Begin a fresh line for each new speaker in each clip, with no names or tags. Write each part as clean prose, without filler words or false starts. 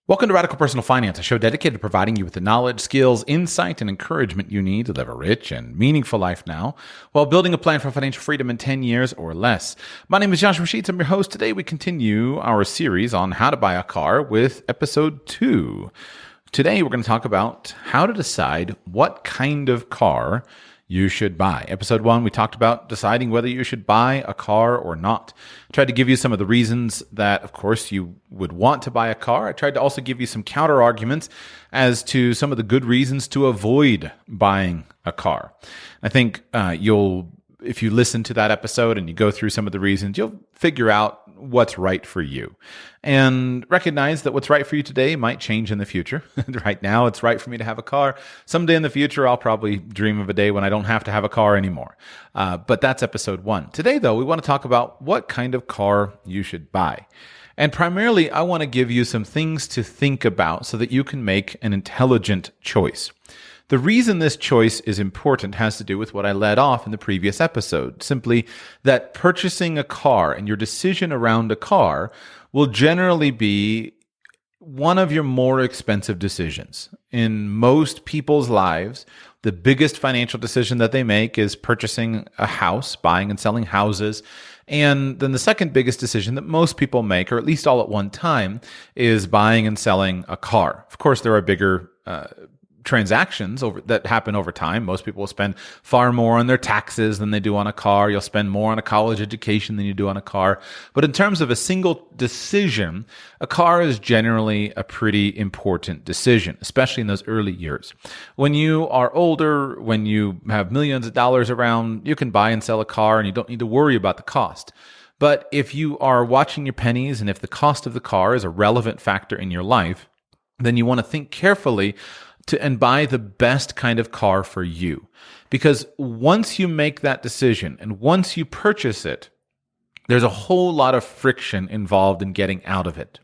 Welcome to Radical Personal Finance, a show dedicated to providing you with the knowledge, skills, insight, and encouragement you need to live a rich and meaningful life now while building a plan for financial freedom in 10 years or less. My name is Joshua Sheets. I'm your host. Today we continue our series on how to buy a car with episode 2. Today we're going to talk about how to decide what kind of car you should buy. Episode 1, we talked about deciding whether you should buy a car or not. I tried to give you some of the reasons that, of course, you would want to buy a car. I tried to also give you some counter arguments as to some of the good reasons to avoid buying a car. I think if you listen to that episode and you go through some of the reasons, you'll figure out what's right for you. And recognize that what's right for you today might change in the future. Right now, it's right for me to have a car. Someday in the future, I'll probably dream of a day when I don't have to have a car anymore. But that's episode 1. Today, though, we want to talk about what kind of car you should buy. And primarily, I want to give you some things to think about so that you can make an intelligent choice. The reason this choice is important has to do with what I led off in the previous episode, simply that purchasing a car and your decision around a car will generally be one of your more expensive decisions. In most people's lives, the biggest financial decision that they make is purchasing a house, buying and selling houses. And then the second biggest decision that most people make, or at least all at one time, is buying and selling a car. Of course, there are bigger transactions that happen over time. Most people will spend far more on their taxes than they do on a car. You'll spend more on a college education than you do on a car. But in terms of a single decision, a car is generally a pretty important decision, especially in those early years. When you are older, when you have millions of dollars around, you can buy and sell a car and you don't need to worry about the cost. But if you are watching your pennies and if the cost of the car is a relevant factor in your life, then you want to think carefully and buy the best kind of car for you. Because once you make that decision and once you purchase it, there's a whole lot of friction involved in getting out of it.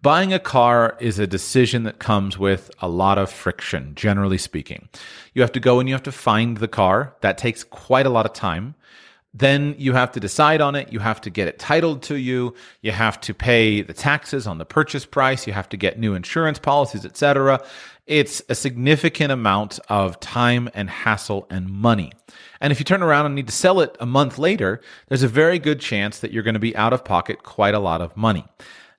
Buying a car is a decision that comes with a lot of friction, generally speaking. You have to go and you have to find the car. That takes quite a lot of time. Then you have to decide on it. You have to get it titled to you. You have to pay the taxes on the purchase price. You have to get new insurance policies, etc. It's a significant amount of time and hassle and money. And if you turn around and need to sell it a month later, there's a very good chance that you're going to be out of pocket quite a lot of money.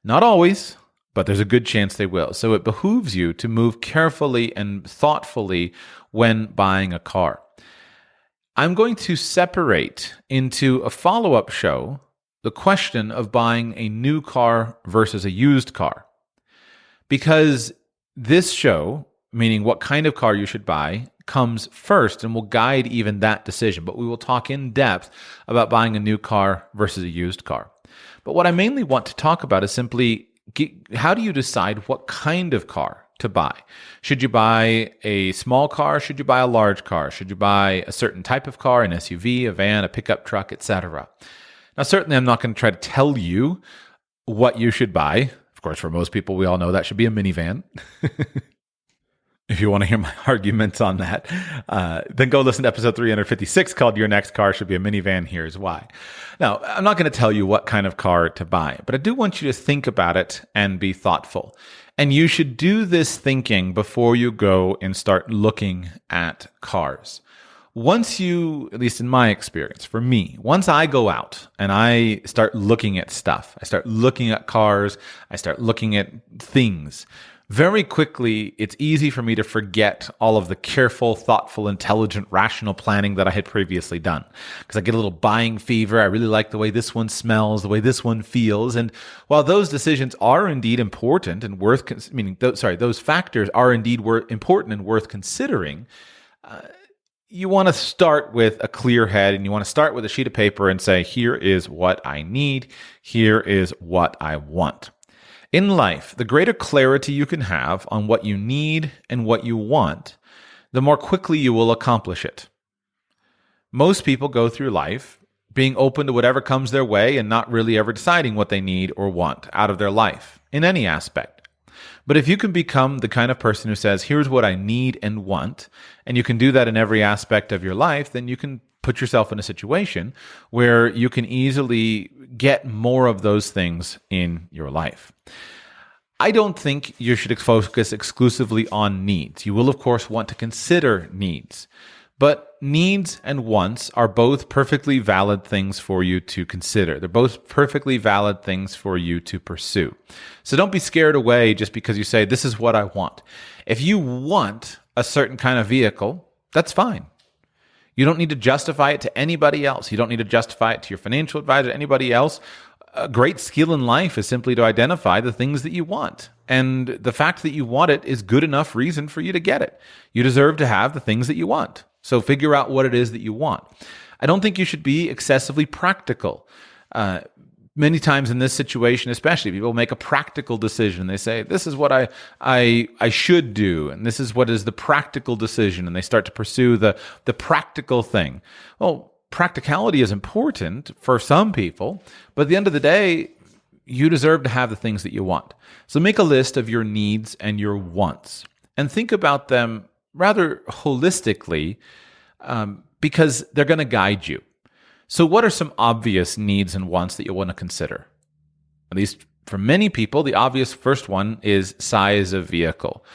Not always, but there's a good chance they will. So it behooves you to move carefully and thoughtfully when buying a car. I'm going to separate into a follow-up show the question of buying a new car versus a used car. Because this show, meaning what kind of car you should buy, comes first and will guide even that decision. But we will talk in depth about buying a new car versus a used car. But what I mainly want to talk about is simply how do you decide what kind of car to buy? Should you buy a small car? Should you buy a large car? Should you buy a certain type of car, an SUV, a van, a pickup truck, etc.? Now, certainly I'm not going to try to tell you what you should buy. Of course, for most people, we all know that should be a minivan. If you want to hear my arguments on that, then go listen to episode 356 called Your Next Car Should Be a Minivan. Here's why. Now, I'm not going to tell you what kind of car to buy, but I do want you to think about it and be thoughtful. And you should do this thinking before you go and start looking at cars. Once you, at least in my experience, for me, once I go out and I start looking at stuff, I start looking at cars, I start looking at things, very quickly, it's easy for me to forget all of the careful, thoughtful, intelligent, rational planning that I had previously done. Because I get a little buying fever. I really like the way this one smells, the way this one feels. And while those decisions are indeed important and those factors are indeed important and worth considering, you want to start with a clear head and you want to start with a sheet of paper and say, here is what I need. Here is what I want. In life, the greater clarity you can have on what you need and what you want, the more quickly you will accomplish it. Most people go through life being open to whatever comes their way and not really ever deciding what they need or want out of their life in any aspect. But if you can become the kind of person who says, here's what I need and want, and you can do that in every aspect of your life, then you can put yourself in a situation where you can easily get more of those things in your life. I don't think you should focus exclusively on needs. You will, of course, want to consider needs. But needs and wants are both perfectly valid things for you to consider. They're both perfectly valid things for you to pursue. So don't be scared away just because you say, this is what I want. If you want a certain kind of vehicle, that's fine. You don't need to justify it to anybody else. You don't need to justify it to your financial advisor, anybody else. A great skill in life is simply to identify the things that you want. And the fact that you want it is good enough reason for you to get it. You deserve to have the things that you want. So figure out what it is that you want. I don't think you should be excessively practical. Many times in this situation, especially, people make a practical decision. They say, this is what I should do, and this is what is the practical decision, and they start to pursue the practical thing. Well, practicality is important for some people, but at the end of the day, you deserve to have the things that you want. So make a list of your needs and your wants, and think about them rather holistically, because they're going to guide you. So what are some obvious needs and wants that you want to consider? At least for many people, the obvious first one is size of vehicle.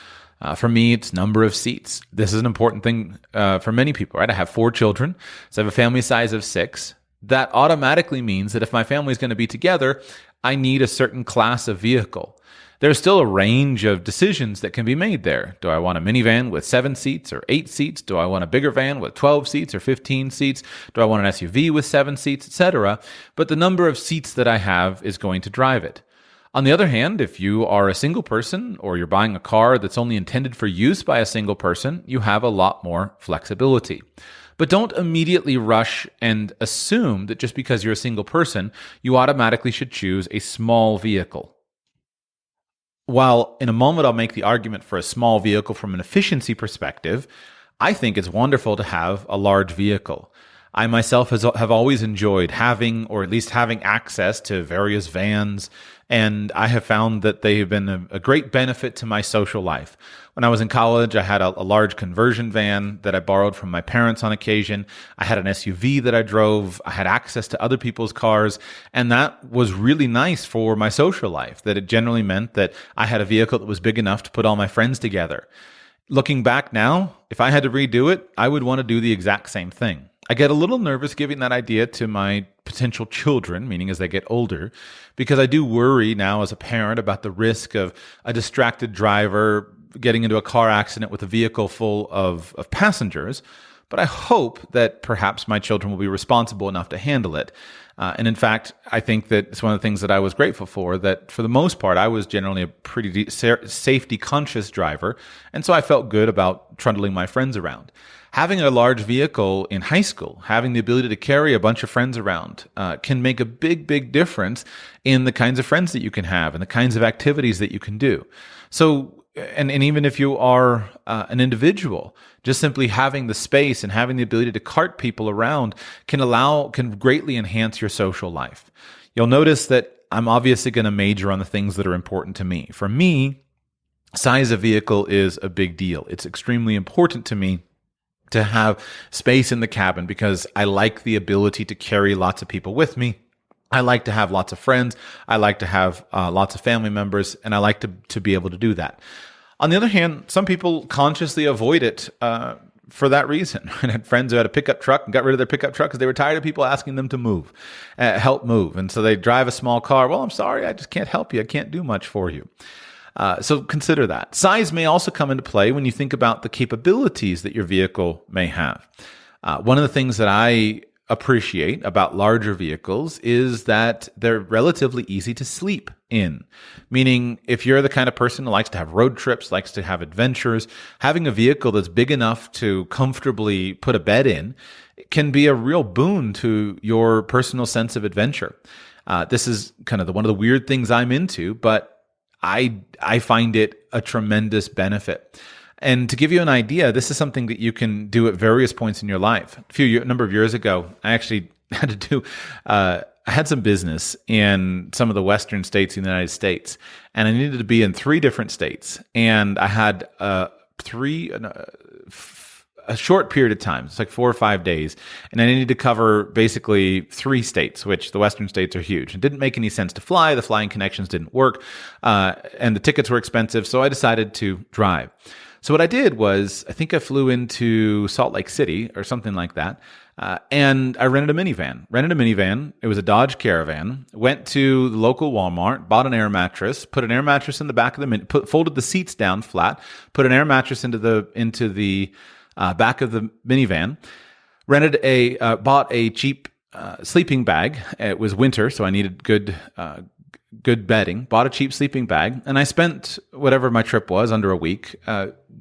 For me, it's number of seats. This is an important thing for many people, right? I have 4 children, so I have a family size of 6. That automatically means that if my family is going to be together, I need a certain class of vehicle. There's still a range of decisions that can be made there. Do I want a minivan with 7 seats or 8 seats? Do I want a bigger van with 12 seats or 15 seats? Do I want an SUV with 7 seats, etc.? But the number of seats that I have is going to drive it. On the other hand, if you are a single person or you're buying a car that's only intended for use by a single person, you have a lot more flexibility. But don't immediately rush and assume that just because you're a single person, you automatically should choose a small vehicle. While in a moment I'll make the argument for a small vehicle from an efficiency perspective, I think it's wonderful to have a large vehicle. I myself have always enjoyed having, or at least having, access to various vans, and I have found that they have been a great benefit to my social life. When I was in college, I had a large conversion van that I borrowed from my parents on occasion. I had an SUV that I drove. I had access to other people's cars, and that was really nice for my social life, that it generally meant that I had a vehicle that was big enough to put all my friends together. Looking back now, if I had to redo it, I would want to do the exact same thing. I get a little nervous giving that idea to my potential children, meaning as they get older, because I do worry now as a parent about the risk of a distracted driver getting into a car accident with a vehicle full of passengers. But I hope that perhaps my children will be responsible enough to handle it. And in fact, I think that it's one of the things that I was grateful for, that for the most part, I was generally a pretty safety conscious driver. And so I felt good about trundling my friends around. Having a large vehicle in high school, having the ability to carry a bunch of friends around, can make a big, big difference in the kinds of friends that you can have and the kinds of activities that you can do. So, and even if you are an individual, just simply having the space and having the ability to cart people around can greatly enhance your social life. You'll notice that I'm obviously going to major on the things that are important to me. For me, size of vehicle is a big deal. It's extremely important to me to have space in the cabin because I like the ability to carry lots of people with me. I like to have lots of friends. I like to have lots of family members, and I like to be able to do that. On the other hand, some people consciously avoid it for that reason. I had friends who had a pickup truck and got rid of their pickup truck because they were tired of people asking them to help move. And so they drive a small car. Well, I'm sorry, I just can't help you. I can't do much for you. So consider that. Size may also come into play when you think about the capabilities that your vehicle may have. One of the things that I appreciate about larger vehicles is that they're relatively easy to sleep in. Meaning, if you're the kind of person who likes to have road trips, likes to have adventures, having a vehicle that's big enough to comfortably put a bed in can be a real boon to your personal sense of adventure. This is kind of one of the weird things I'm into, but I find it a tremendous benefit. And to give you an idea, this is something that you can do at various points in your life. A number of years ago, I actually had to I had some business in some of the western states in the United States, and I needed to be in 3 different states. And I had a short period of time. It's like 4 or 5 days. And I needed to cover basically 3 states, which the Western states are huge. It didn't make any sense to fly. The flying connections didn't work. And the tickets were expensive. So I decided to drive. So what I did was, I think I flew into Salt Lake City or something like that. And I rented a minivan. It was a Dodge Caravan. Went to the local Walmart, bought an air mattress, put an air mattress in the back of the folded the seats down flat, put an air mattress into the back of the minivan. Bought a cheap sleeping bag. It was winter, so I needed good bedding. Bought a cheap sleeping bag, and I spent whatever my trip was, under a week,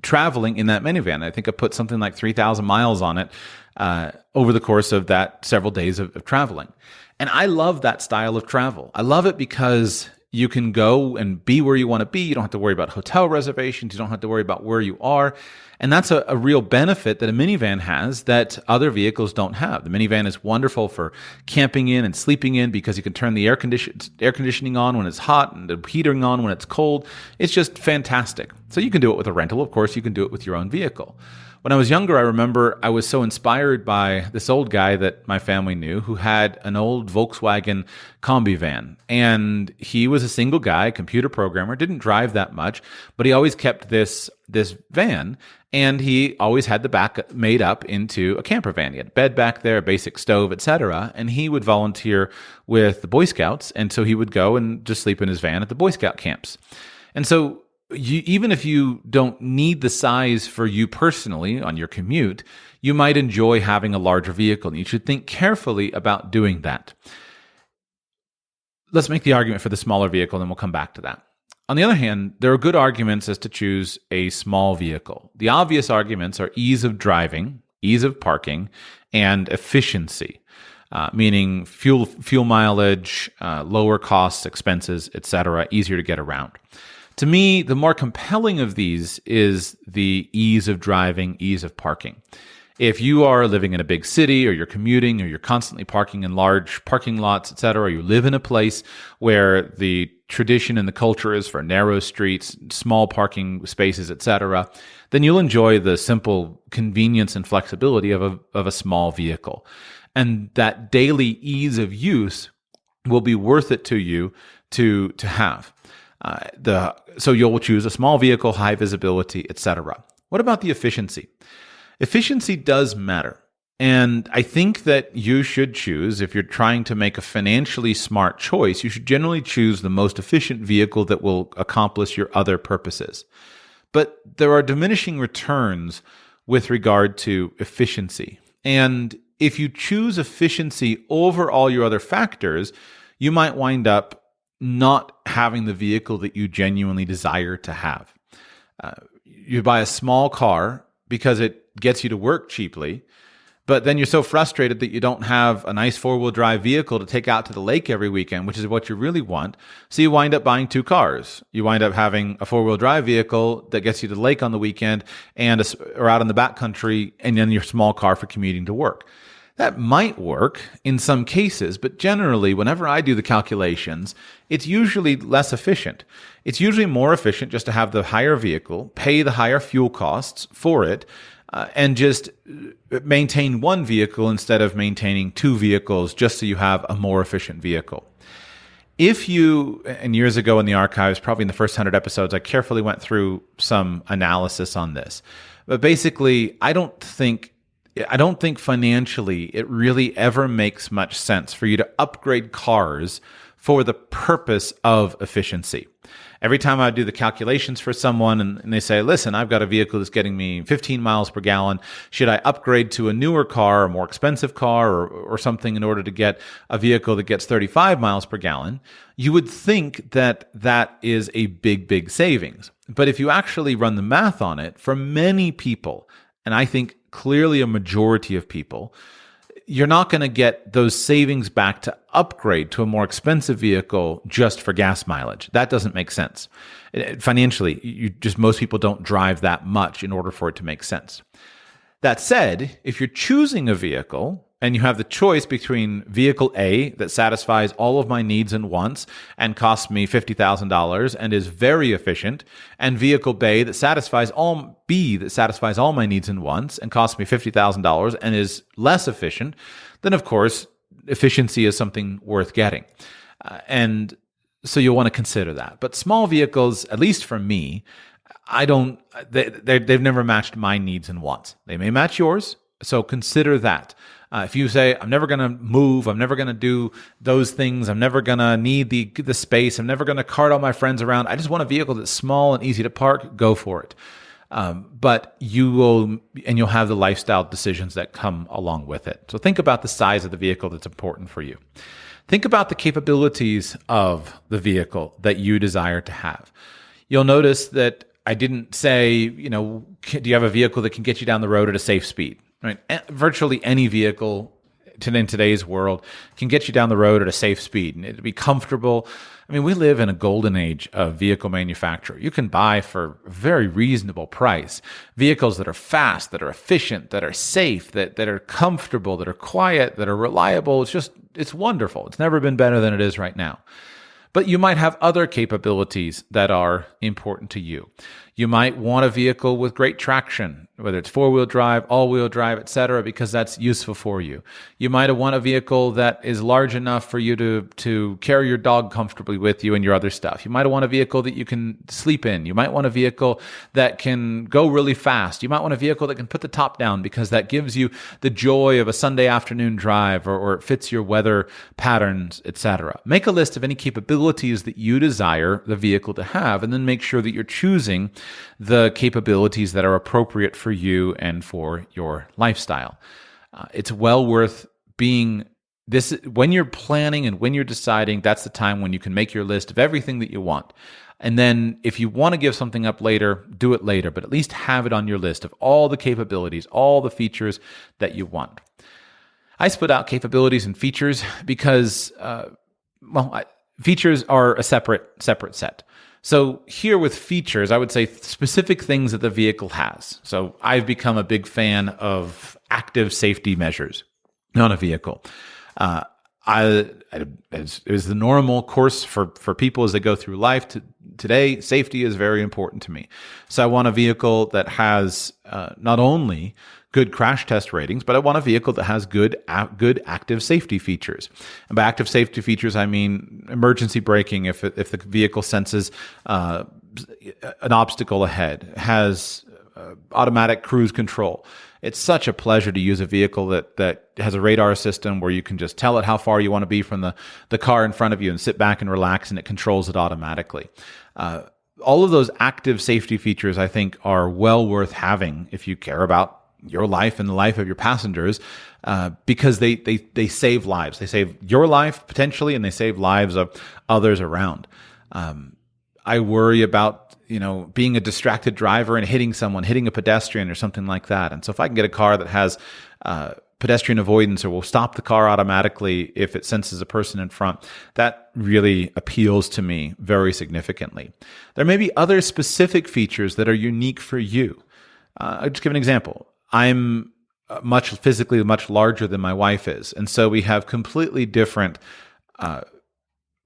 traveling in that minivan. I think I put something like 3,000 miles on it over the course of that several days of traveling. And I love that style of travel. I love it because you can go and be where you want to be. You don't have to worry about hotel reservations. You don't have to worry about where you are. And that's a real benefit that a minivan has that other vehicles don't have. The minivan is wonderful for camping in and sleeping in because you can turn the air conditioning on when it's hot and the heating on when it's cold. It's just fantastic. So you can do it with a rental. Of course, you can do it with your own vehicle. When I was younger, I remember I was so inspired by this old guy that my family knew who had an old Volkswagen Combi van. And he was a single guy, computer programmer, didn't drive that much, but he always kept this van, and he always had the back made up into a camper van. He had a bed back there, a basic stove, etc. And he would volunteer with the Boy Scouts, and so he would go and just sleep in his van at the Boy Scout camps. And so even if you don't need the size for you personally on your commute, you might enjoy having a larger vehicle, and you should think carefully about doing that. Let's make the argument for the smaller vehicle, and then we'll come back to that. On the other hand, there are good arguments as to choose a small vehicle. The obvious arguments are ease of driving, ease of parking, and efficiency, meaning fuel mileage, lower costs, expenses, etc., easier to get around. To me, the more compelling of these is the ease of driving, ease of parking. If you are living in a big city, or you're commuting, or you're constantly parking in large parking lots, etc., or you live in a place where the tradition and the culture is for narrow streets, small parking spaces, etc., then you'll enjoy the simple convenience and flexibility of a small vehicle. And that daily ease of use will be worth it to you to have. So you'll choose a small vehicle, high visibility, etc. What about the efficiency? Efficiency does matter. And I think that you should choose, if you're trying to make a financially smart choice, you should generally choose the most efficient vehicle that will accomplish your other purposes. But there are diminishing returns with regard to efficiency. And if you choose efficiency over all your other factors, you might wind up not having the vehicle that you genuinely desire to have. You buy a small car because it gets you to work cheaply, but then you're so frustrated that you don't have a nice 4-wheel drive vehicle to take out to the lake every weekend, which is what you really want. So you wind up buying 2 cars. You wind up having a 4-wheel drive vehicle that gets you to the lake on the weekend or out in the backcountry, and then your small car for commuting to work. That might work in some cases, but generally, whenever I do the calculations, it's usually less efficient. It's usually more efficient just to have the higher vehicle, pay the higher fuel costs for it, and just maintain one vehicle instead of maintaining 2 vehicles just so you have a more efficient vehicle. If you, and years ago in the archives, probably in the first 100 episodes, I carefully went through some analysis on this. But basically, I don't think financially it really ever makes much sense for you to upgrade cars for the purpose of efficiency. Every time I do the calculations for someone and they say, listen, I've got a vehicle that's getting me 15 miles per gallon. Should I upgrade to a newer car, a more expensive car, or something in order to get a vehicle that gets 35 miles per gallon? You would think that that is a big, big savings. But if you actually run the math on it, for many people, and I think clearly a majority of people, you're not going to get those savings back to upgrade to a more expensive vehicle just for gas mileage. That doesn't make sense. Financially, most people don't drive that much in order for it to make sense. That said, if you're choosing a vehicle And you have the choice between vehicle A that satisfies all of my needs and wants and costs me $50,000 and is very efficient, and vehicle B that satisfies all my needs and wants and costs me $50,000 and is less efficient. Then, of course, efficiency is something worth getting. And so you'll want to consider that. But small vehicles, at least for me, they've never matched my needs and wants. They may match yours, so consider that. If you say, I'm never going to move, I'm never going to do those things, I'm never going to need the space, I'm never going to cart all my friends around, I just want a vehicle that's small and easy to park, go for it. But you'll have the lifestyle decisions that come along with it. So think about the size of the vehicle that's important for you. Think about the capabilities of the vehicle that you desire to have. You'll notice that I didn't say, do you have a vehicle that can get you down the road at a safe speed? Right? Virtually any vehicle in today's world can get you down the road at a safe speed and it'd be comfortable. I mean, we live in a golden age of vehicle manufacture. You can buy for a very reasonable price vehicles that are fast, that are efficient, that are safe, that are comfortable, that are quiet, that are reliable. It's wonderful. It's never been better than it is right now. But you might have other capabilities that are important to you. You might want a vehicle with great traction, whether it's four-wheel drive, all-wheel drive, etc., because that's useful for you. You might want a vehicle that is large enough for you to carry your dog comfortably with you and your other stuff. You might want a vehicle that you can sleep in. You might want a vehicle that can go really fast. You might want a vehicle that can put the top down because that gives you the joy of a Sunday afternoon drive or it fits your weather patterns, etc. Make a list of any capabilities that you desire the vehicle to have, and then make sure that you're choosing the capabilities that are appropriate for you and for your lifestyle. It's well worth being this when you're planning and when you're deciding. That's the time when you can make your list of everything that you want. And then if you want to give something up later, do it later, but at least have it on your list of all the capabilities, all the features that you want. I split out capabilities and features because, features are a separate set. So here with features, I would say specific things that the vehicle has. So I've become a big fan of active safety measures on a vehicle. It was the normal course for people as they go through life. Today, safety is very important to me. So I want a vehicle that has not only good crash test ratings, but I want a vehicle that has good active safety features. And by active safety features, I mean emergency braking if the vehicle senses an obstacle ahead, has automatic cruise control. It's such a pleasure to use a vehicle that has a radar system where you can just tell it how far you want to be from the car in front of you and sit back and relax, and it controls it automatically. All of those active safety features, I think, are well worth having if you care about your life and the life of your passengers, because they save lives. They save your life potentially, and they save lives of others around. I worry about being a distracted driver and hitting a pedestrian or something like that. And so if I can get a car that has pedestrian avoidance or will stop the car automatically if it senses a person in front, that really appeals to me very significantly. There may be other specific features that are unique for you. I'll just give an example. I'm physically much larger than my wife is. And so we have completely different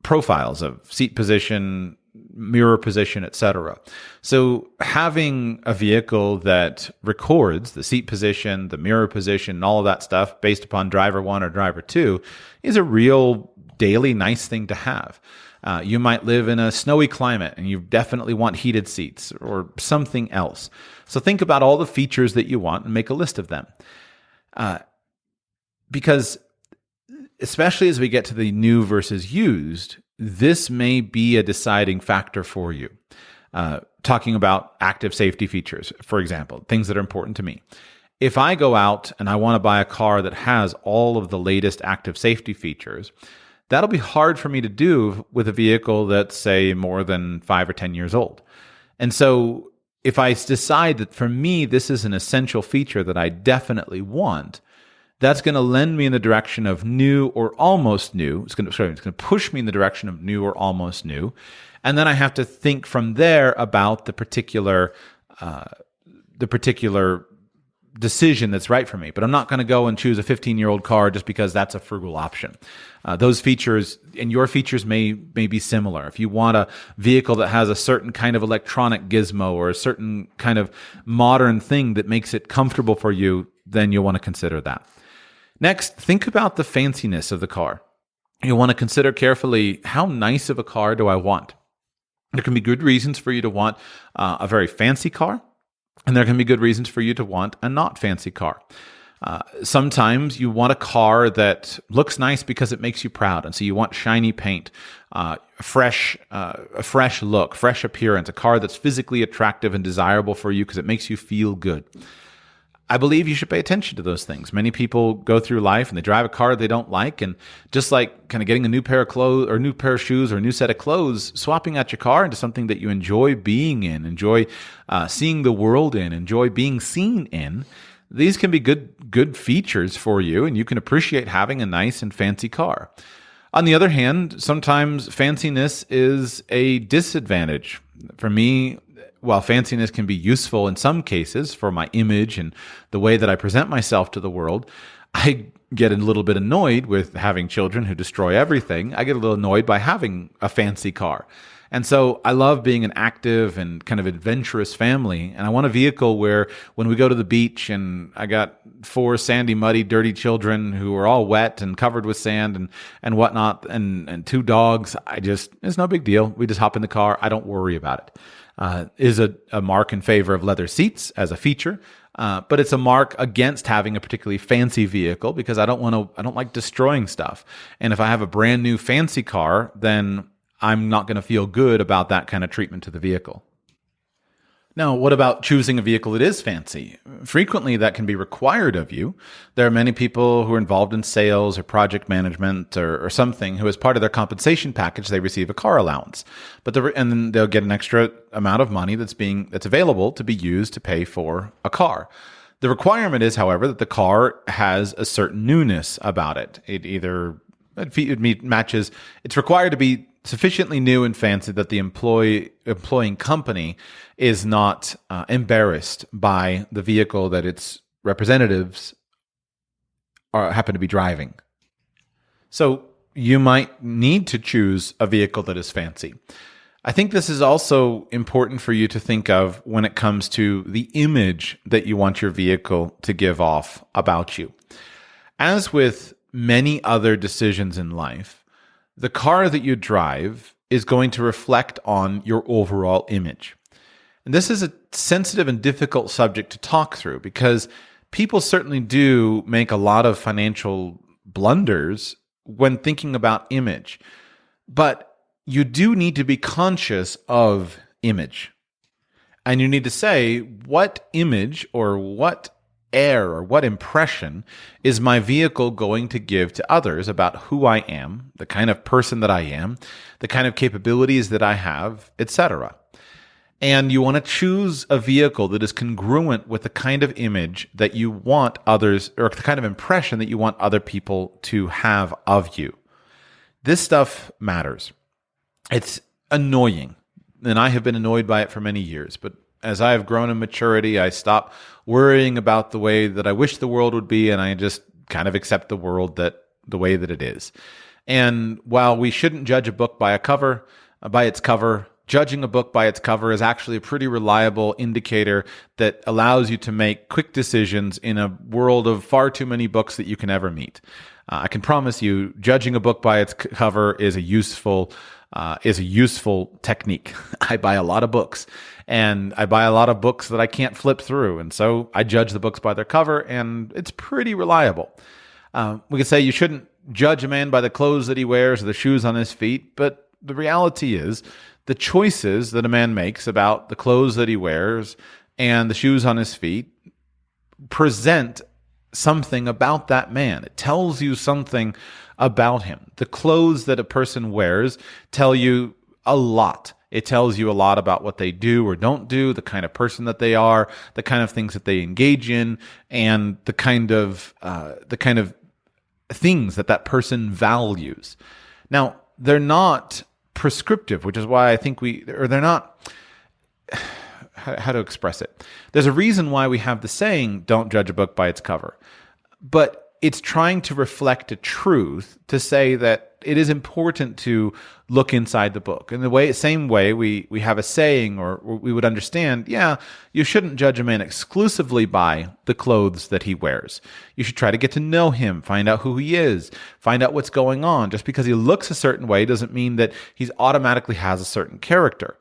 profiles of seat position, mirror position, etc. So having a vehicle that records the seat position, the mirror position, and all of that stuff based upon driver one or driver two is a real daily nice thing to have. You might live in a snowy climate and you definitely want heated seats or something else. So think about all the features that you want and make a list of them. Because especially as we get to the new versus used, this may be a deciding factor for you. Talking about active safety features, for example, things that are important to me. If I go out and I want to buy a car that has all of the latest active safety features, that'll be hard for me to do with a vehicle that's, say, more than 5 or 10 years old. And so if I decide that for me, this is an essential feature that I definitely want, that's going to lend me in the direction of new or almost new. It's going to push me in the direction of new or almost new. And then I have to think from there about the particular decision that's right for me, but I'm not going to go and choose a 15-year-old car just because that's a frugal option. Those features and your features may be similar. If you want a vehicle that has a certain kind of electronic gizmo or a certain kind of modern thing that makes it comfortable for you, then you'll want to consider that. Next, think about the fanciness of the car. You'll want to consider carefully, how nice of a car do I want? There can be good reasons for you to want a very fancy car, and there can be good reasons for you to want a not fancy car. Sometimes you want a car that looks nice because it makes you proud, and so you want shiny paint, a fresh look, fresh appearance, a car that's physically attractive and desirable for you because it makes you feel good. I believe you should pay attention to those things. Many people go through life and they drive a car they don't like, and just like kind of getting a new pair of clothes or new pair of shoes or a new set of clothes, swapping out your car into something that you enjoy being in, enjoy seeing the world in, enjoy being seen in. These can be good features for you, and you can appreciate having a nice and fancy car. On the other hand, sometimes fanciness is a disadvantage. For me, while fanciness can be useful in some cases for my image and the way that I present myself to the world, I get a little bit annoyed with having children who destroy everything. I get a little annoyed by having a fancy car. And so I love being an active and kind of adventurous family. And I want a vehicle where when we go to the beach and I got 4 sandy, muddy, dirty children who are all wet and covered with sand and whatnot, and 2 dogs, it's no big deal. We just hop in the car. I don't worry about it. Is a mark in favor of leather seats as a feature, but it's a mark against having a particularly fancy vehicle because I don't like destroying stuff. And if I have a brand new fancy car, then I'm not going to feel good about that kind of treatment to the vehicle. Now, what about choosing a vehicle that is fancy? Frequently, that can be required of you. There are many people who are involved in sales or project management or something who, as part of their compensation package, they receive a car allowance. And then they'll get an extra amount of money that's available to be used to pay for a car. The requirement is, however, that the car has a certain newness about it. It matches. It's required to be sufficiently new and fancy that the employing company is not embarrassed by the vehicle that its representatives happen to be driving. So you might need to choose a vehicle that is fancy. I think this is also important for you to think of when it comes to the image that you want your vehicle to give off about you. As with many other decisions in life, the car that you drive is going to reflect on your overall image. And this is a sensitive and difficult subject to talk through because people certainly do make a lot of financial blunders when thinking about image. But you do need to be conscious of image. And you need to say, what image or what air or what impression is my vehicle going to give to others about who I am, the kind of person that I am, the kind of capabilities that I have, etc. And you want to choose a vehicle that is congruent with the kind of image that you want others, or the kind of impression that you want other people to have of you. This stuff matters. It's annoying, and I have been annoyed by it for many years, but as I have grown in maturity, I stop worrying about the way that I wish the world would be, and I just kind of accept the world the way that it is. And while we shouldn't judge a book by its cover, judging a book by its cover is actually a pretty reliable indicator that allows you to make quick decisions in a world of far too many books that you can ever meet. I can promise you, judging a book by its cover is a useful technique. I buy a lot of books, and I buy a lot of books that I can't flip through, and so I judge the books by their cover, and it's pretty reliable. We could say you shouldn't judge a man by the clothes that he wears or the shoes on his feet, but the reality is the choices that a man makes about the clothes that he wears and the shoes on his feet present something about that man. It tells you something about him. The clothes that a person wears tell you a lot. It tells you a lot about what they do or don't do, the kind of person that they are, the kind of things that they engage in, and the kind of things that person values. Now, they're not prescriptive, which is why I think they're not. how to express it. There's a reason why we have the saying, don't judge a book by its cover. But it's trying to reflect a truth to say that it is important to look inside the book. In the same way we have a saying, or we would understand, you shouldn't judge a man exclusively by the clothes that he wears. You should try to get to know him, find out who he is, find out what's going on. Just because he looks a certain way doesn't mean that he's automatically has a certain character.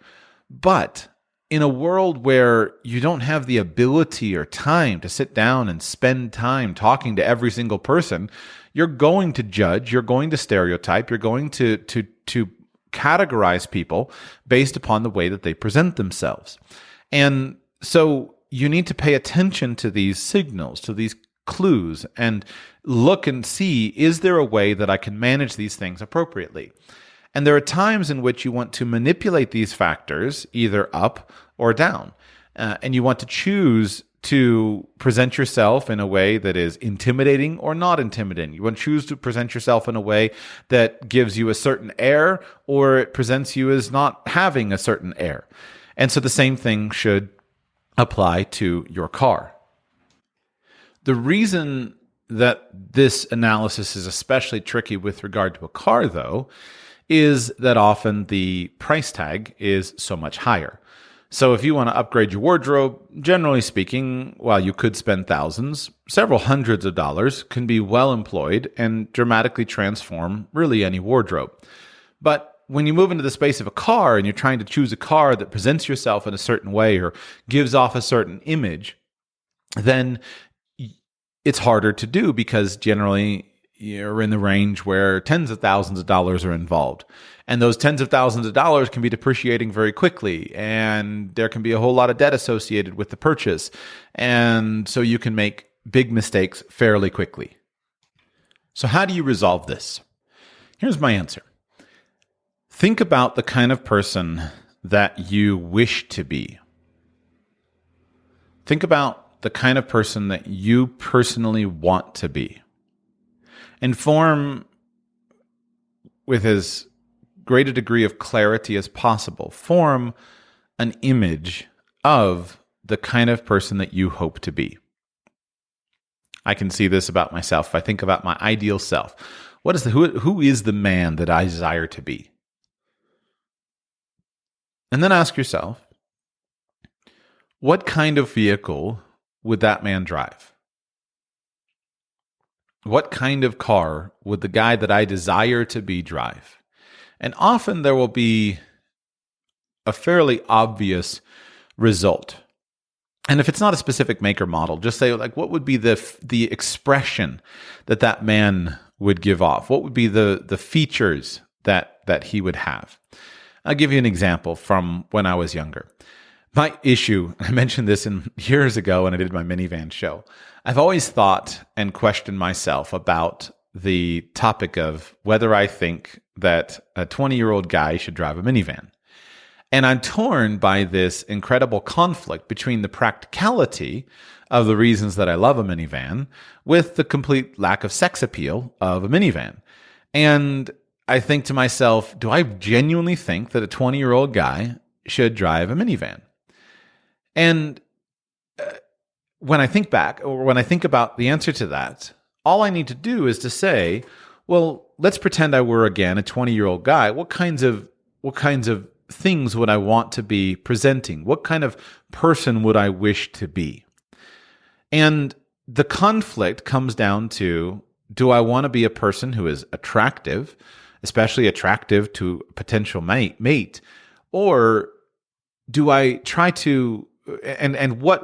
But in a world where you don't have the ability or time to sit down and spend time talking to every single person, you're going to judge, you're going to stereotype, you're going to categorize people based upon the way that they present themselves. And so you need to pay attention to these signals, to these clues, and look and see, is there a way that I can manage these things appropriately? And there are times in which you want to manipulate these factors either up or down. And you want to choose to present yourself in a way that is intimidating or not intimidating. You want to choose to present yourself in a way that gives you a certain air, or it presents you as not having a certain air. And so the same thing should apply to your car. The reason that this analysis is especially tricky with regard to a car, though, is that often the price tag is so much higher. So if you want to upgrade your wardrobe, generally speaking, while you could spend thousands, several hundreds of dollars can be well employed and dramatically transform really any wardrobe. But when you move into the space of a car and you're trying to choose a car that presents yourself in a certain way or gives off a certain image, then it's harder to do because generally you're in the range where tens of thousands of dollars are involved. And those tens of thousands of dollars can be depreciating very quickly. And there can be a whole lot of debt associated with the purchase. And so you can make big mistakes fairly quickly. So how do you resolve this? Here's my answer. Think about the kind of person that you wish to be. Think about the kind of person that you personally want to be. And form, with as great a degree of clarity as possible, form an image of the kind of person that you hope to be. I can see this about myself. If I think about my ideal self, who is the man that I desire to be? And then ask yourself, what kind of vehicle would that man drive? What kind of car would the guy that I desire to be drive? And often there will be a fairly obvious result. And if it's not a specific make or model, just say, like, what would be the expression that man would give off? What would be the features that he would have? I'll give you an example from when I was younger. My issue, I mentioned this years ago when I did my minivan show. I've always thought and questioned myself about the topic of whether I think that a 20-year-old guy should drive a minivan. And I'm torn by this incredible conflict between the practicality of the reasons that I love a minivan with the complete lack of sex appeal of a minivan. And I think to myself, do I genuinely think that a 20-year-old guy should drive a minivan? And when I think back, or when I think about the answer to that, all I need to do is to say, well, let's pretend I were again a 20-year-old guy. What kinds of things would I want to be presenting? What kind of person would I wish to be? And the conflict comes down to, do I want to be a person who is attractive, especially attractive to a potential mate, or do I try to, and what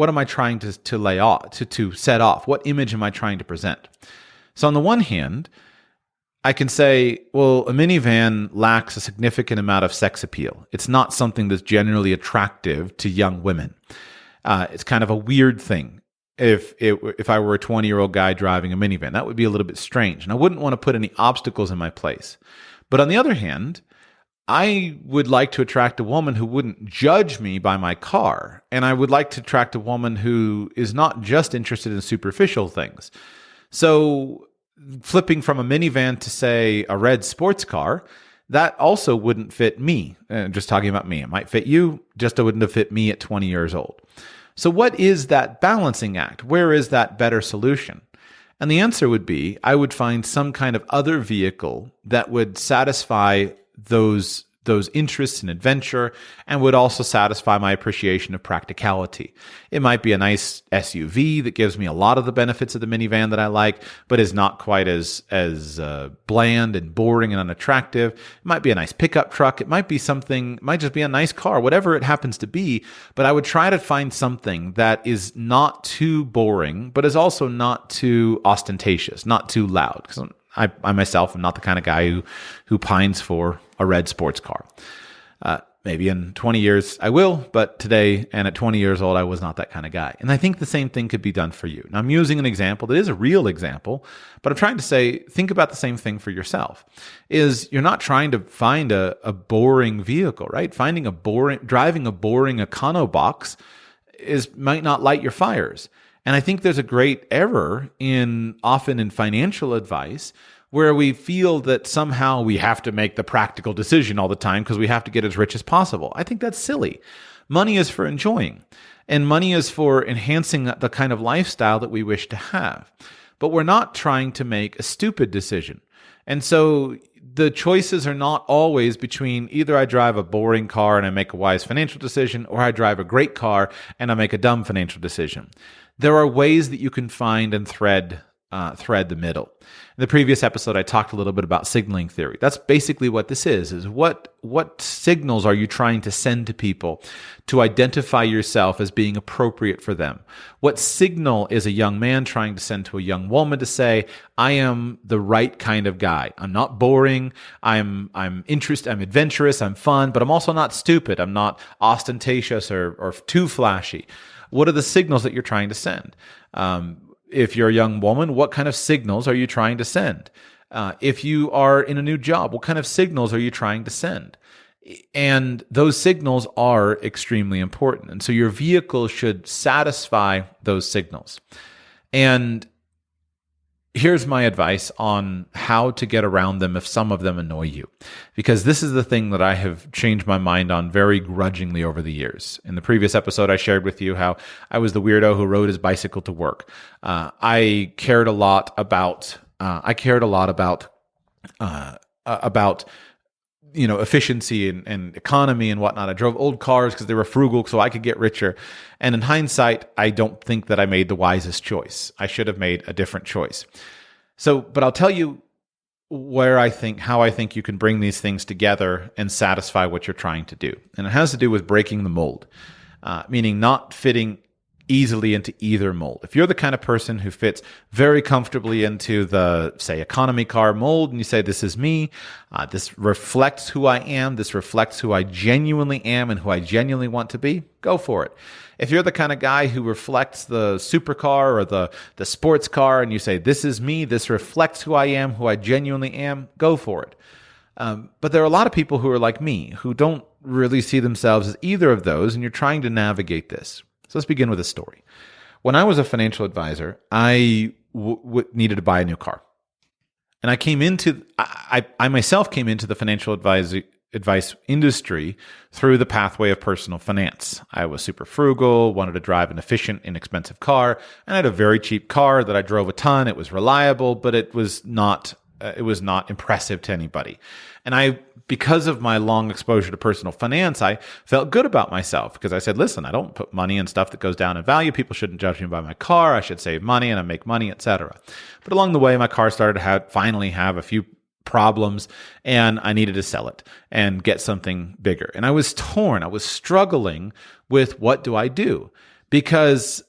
am I trying to lay off, to set off? What image am I trying to present? So on the one hand, I can say, well, a minivan lacks a significant amount of sex appeal. It's not something that's generally attractive to young women. It's kind of a weird thing. If I were a 20-year-old guy driving a minivan, that would be a little bit strange. And I wouldn't want to put any obstacles in my place. But on the other hand, I would like to attract a woman who wouldn't judge me by my car. And I would like to attract a woman who is not just interested in superficial things. So flipping from a minivan to, say, a red sports car, that also wouldn't fit me. Just talking about me. It might fit you, just it wouldn't have fit me at 20 years old. So what is that balancing act? Where is that better solution? And the answer would be, I would find some kind of other vehicle that would satisfy those interests in adventure and would also satisfy my appreciation of practicality. It might be a nice SUV that gives me a lot of the benefits of the minivan that I like, but is not quite as bland and boring and unattractive. It might be a nice pickup truck. It might be something, it might just be a nice car, whatever it happens to be. But I would try to find something that is not too boring, but is also not too ostentatious, not too loud. Because I myself am not the kind of guy who pines for a red sports car. Maybe in 20 years I will, but today and at 20 years old, I was not that kind of guy. And I think the same thing could be done for you. Now, I'm using an example that is a real example, but I'm trying to say, think about the same thing for yourself. You're not trying to find a boring vehicle, right? Driving a boring Econobox might not light your fires. And I think there's a great error often in financial advice where we feel that somehow we have to make the practical decision all the time because we have to get as rich as possible. I think that's silly. Money is for enjoying, and money is for enhancing the kind of lifestyle that we wish to have. But we're not trying to make a stupid decision. And so the choices are not always between either I drive a boring car and I make a wise financial decision, or I drive a great car and I make a dumb financial decision. There are ways that you can find and thread the middle. In the previous episode, I talked a little bit about signaling theory. That's basically what this is what signals are you trying to send to people to identify yourself as being appropriate for them? What signal is a young man trying to send to a young woman to say, I am the right kind of guy. I'm not boring. I'm interested. I'm adventurous. I'm fun, but I'm also not stupid. I'm not ostentatious or too flashy. What are the signals that you're trying to send? If you're a young woman, what kind of signals are you trying to send? If you are in a new job, what kind of signals are you trying to send? And those signals are extremely important. And so your vehicle should satisfy those signals. And here's my advice on how to get around them if some of them annoy you. Because this is the thing that I have changed my mind on very grudgingly over the years. In the previous episode, I shared with you how I was the weirdo who rode his bicycle to work. I cared a lot about efficiency and economy and whatnot. I drove old cars because they were frugal so I could get richer. And in hindsight, I don't think that I made the wisest choice. I should have made a different choice. But I'll tell you how I think you can bring these things together and satisfy what you're trying to do. And it has to do with breaking the mold, meaning not fitting easily into either mold. If you're the kind of person who fits very comfortably into the, say, economy car mold, and you say, this is me, this reflects who I am, this reflects who I genuinely am and who I genuinely want to be, go for it. If you're the kind of guy who reflects the supercar or the sports car, and you say, this is me, this reflects who I am, who I genuinely am, go for it. But there are a lot of people who are like me, who don't really see themselves as either of those, and you're trying to navigate this. So let's begin with a story. When I was a financial advisor, I needed to buy a new car. And I myself came into the financial advice industry through the pathway of personal finance. I was super frugal, wanted to drive an efficient, inexpensive car, and I had a very cheap car that I drove a ton. It was reliable, but it was not impressive to anybody. And because of my long exposure to personal finance, I felt good about myself because I said, listen, I don't put money in stuff that goes down in value. People shouldn't judge me by my car. I should save money and I make money, etc. But along the way, my car started to finally have a few problems, and I needed to sell it and get something bigger. And I was torn. I was struggling with what do I do? Because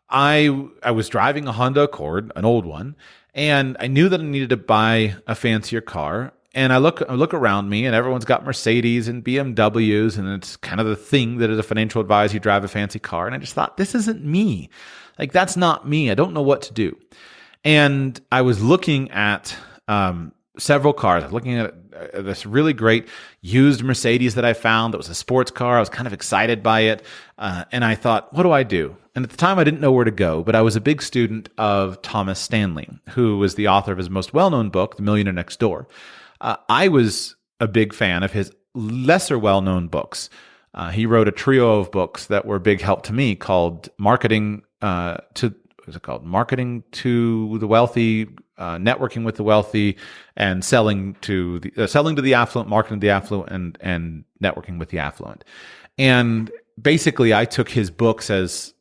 I was driving a Honda Accord, an old one, and I knew that I needed to buy a fancier car. And I look around me, and everyone's got Mercedes and BMWs, and it's kind of the thing that as a financial advisor, you drive a fancy car. And I just thought, this isn't me. Like, that's not me. I don't know what to do. And I was looking at several cars. I was looking at this really great used Mercedes that I found that was a sports car. I was kind of excited by it. And I thought, what do I do? And at the time, I didn't know where to go, but I was a big student of Thomas Stanley, who was the author of his most well-known book, The Millionaire Next Door. I was a big fan of his lesser well-known books. He wrote a trio of books that were a big help to me called Marketing Marketing to the Wealthy, Networking with the Wealthy, and Selling to the Affluent, Marketing to the Affluent, and Networking with the Affluent. And basically, I took his books as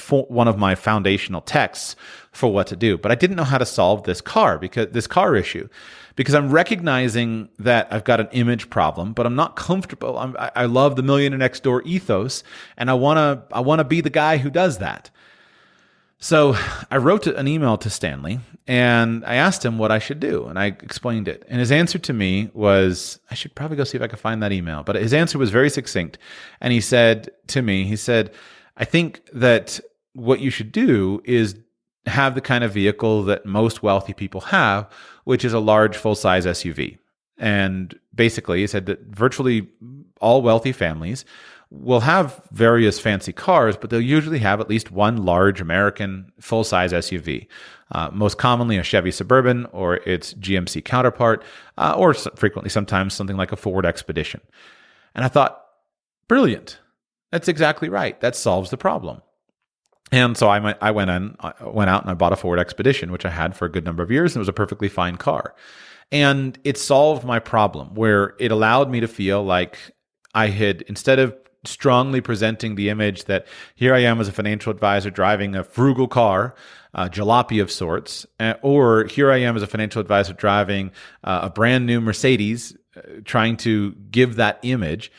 one of my foundational texts for what to do. But I didn't know how to solve this car issue, because I'm recognizing that I've got an image problem, but I'm not comfortable. I love the Millionaire Next Door ethos, and I want to be the guy who does that. So I wrote an email to Stanley, and I asked him what I should do, and I explained it. And his answer to me was, I should probably go see if I can find that email. But his answer was very succinct. And he said to me, I think that what you should do is have the kind of vehicle that most wealthy people have, which is a large full-size SUV. And basically, he said that virtually all wealthy families will have various fancy cars, but they'll usually have at least one large American full-size SUV, most commonly a Chevy Suburban or its GMC counterpart, or frequently sometimes something like a Ford Expedition. And I thought, brilliant. That's exactly right. That solves the problem. And so I went out and I bought a Ford Expedition, which I had for a good number of years, and it was a perfectly fine car. And it solved my problem, where it allowed me to feel like I had, instead of strongly presenting the image that here I am as a financial advisor driving a frugal car, jalopy of sorts, or here I am as a financial advisor driving a brand new Mercedes, trying to give that image,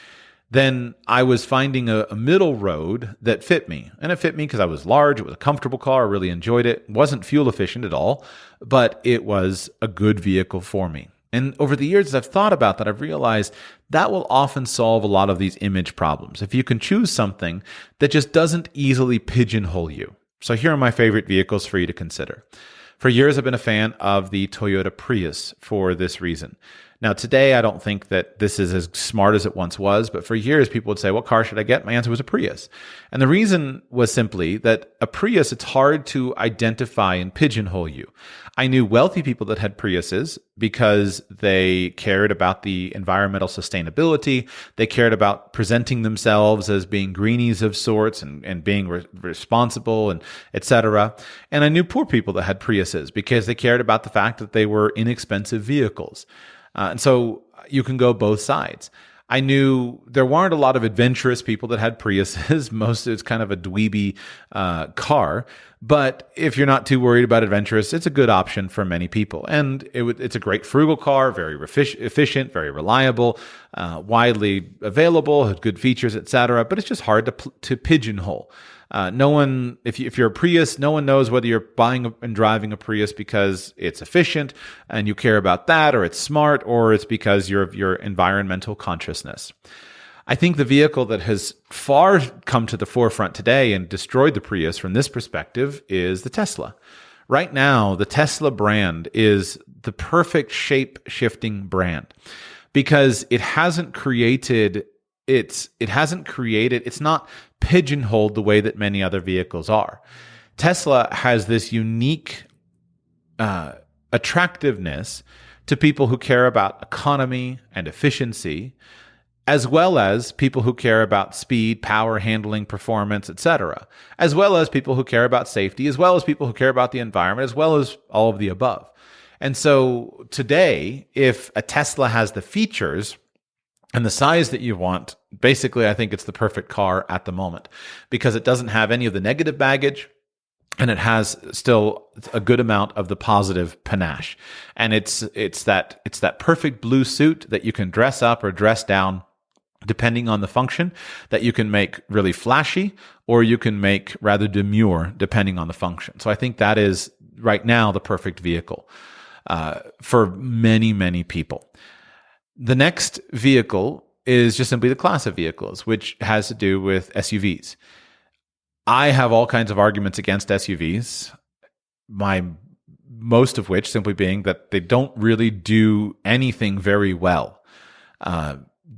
then I was finding a middle road that fit me. And it fit me because I was large, it was a comfortable car, I really enjoyed it. It wasn't fuel efficient at all, but it was a good vehicle for me. And over the years, as I've thought about that, I've realized that will often solve a lot of these image problems. If you can choose something that just doesn't easily pigeonhole you. So here are my favorite vehicles for you to consider. For years, I've been a fan of the Toyota Prius for this reason. Now, today, I don't think that this is as smart as it once was, but for years, people would say, what car should I get? My answer was a Prius. And the reason was simply that a Prius, it's hard to identify and pigeonhole you. I knew wealthy people that had Priuses because they cared about the environmental sustainability. They cared about presenting themselves as being greenies of sorts and being responsible, and et cetera. And I knew poor people that had Priuses because they cared about the fact that they were inexpensive vehicles. And so you can go both sides. I knew there weren't a lot of adventurous people that had Priuses. Most it's kind of a dweeby car. But if you're not too worried about adventurous, it's a good option for many people. And it's a great frugal car, very efficient, very reliable, widely available, has good features, etc. But it's just hard to pigeonhole. No one, if you're a Prius, no one knows whether you're buying and driving a Prius because it's efficient and you care about that, or it's smart, or it's because of your environmental consciousness. I think the vehicle that has far come to the forefront today and destroyed the Prius from this perspective is the Tesla. Right now, the Tesla brand is the perfect shape-shifting brand because it's not pigeonholed the way that many other vehicles are. Tesla has this unique attractiveness to people who care about economy and efficiency, as well as people who care about speed, power, handling, performance, etc., as well as people who care about safety, as well as people who care about the environment, as well as all of the above. And so today, if a Tesla has the features and the size that you want, basically, I think it's the perfect car at the moment because it doesn't have any of the negative baggage and it has still a good amount of the positive panache. And it's that perfect blue suit that you can dress up or dress down depending on the function, that you can make really flashy or you can make rather demure depending on the function. So I think that is right now the perfect vehicle for many, many people. The next vehicle is just simply the class of vehicles, which has to do with SUVs. I have all kinds of arguments against SUVs, most of which simply being that they don't really do anything very well.